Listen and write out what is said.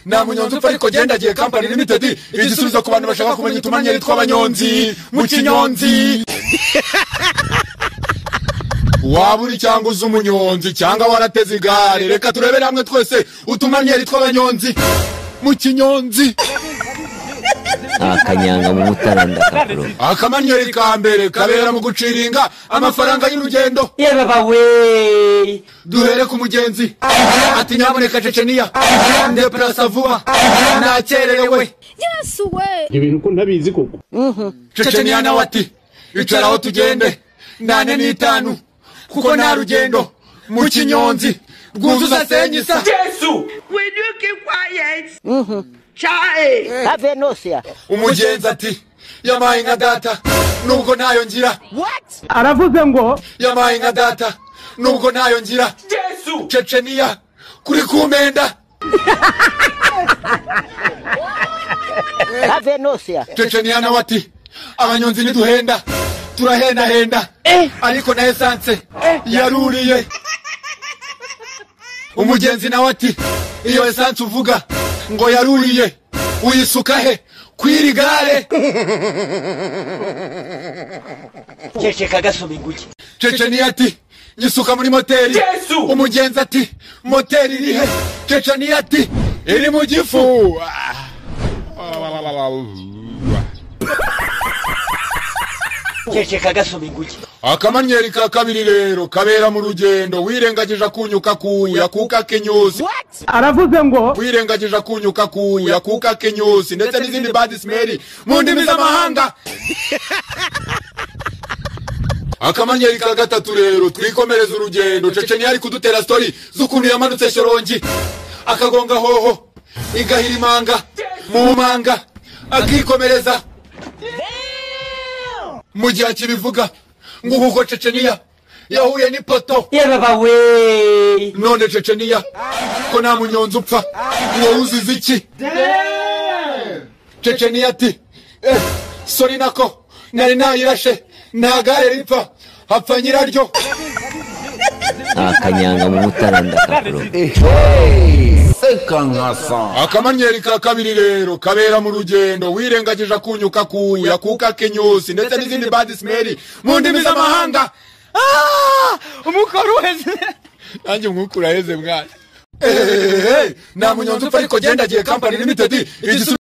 nta munyonzi upfa ariko genda agiye Company Limited, igisubizo ku bantu bashaka kumenya utumanyeri tw'abanyonzi mu Kinyonzi. Waba uri cyangwa uzi umunyonzi cyangwa warateze igare, reka turebere hamwe twese utumanyeri tw'abanyonzi mu Kinyonzi. Akanyanga mu Mutaranda kapro. Akamanyeri ka mbere kabera mu guciringa amafaranga y'urugendo. Yeba bawe. Duhere ku mugenzi. Ati nyamuneka Chechenia. Ndeplasa vuba. Nakererewe. Yesu we. Ibintu ko ntabizi koko. Chechenia nawe ati icaraho tugende 8:5 kuko nta rugendo mu Kinyonzi rwuzuza senyisa. Yesu, will you keep quiet? Chai. Have nosia. Umugenzi ati yamaye nka data nubwo nayo ngira. What? Aravuze ngo Yamaye nka data nubwo nayo ngira. Yesu. Chechenia kuri kumenda. Have nosia. Chechenia nawe ati abanyonzi niduhenda turahenda ariko na essence yaruriye. Umugenzi nawe ati iyo essence uvuga ngo yaruriye uyisuka he kwirigare. Checheka gasome guki. Chechenia ati nyisuka muri moteri. Yesu. Umugenzi ati moteri iri he? Chechenia ati iri mu gifu. Checheka gasome guki. Akamanyeri ka kabiri rero kabera mu rugendo wirengagije kunyuka kuya kuka kenyusi. aravuze ngo Wirengagije kunyuka kuya kuka kenyusi ndetse n'izindi bad smell mu ndimi z'amahanga. Akamanyeri ka gatatu rero twikomereza urugendo. Chechenia ari kudutera story z'ukuntu yamanutse Shorongi akagonga hoho igahirimanga mu manga akikomereza. Mu gihe kibivuga ngo kuko Chechenia yahuye n'ipoto. Yeba bawe. None Chechenia ko nta munyonzi upfa ngo uzize iki? Chechenia ati sorry nako nari nayirashe nta gare ripfa hapfa nyiraryo. Akanyanga mu Mutaranda kapro. Akamanyeri ka kabiri rero kabera mu rugendo wirengagije kunyuka kuya kuka kenyusi ndetse n'izindi bad smell mu ndimi z'amahanga. Umukoro uheze. Nanjye umwuka uraheze mwana. Nta munyonzi upfa ariko genda agiye Company Limited, igisubizo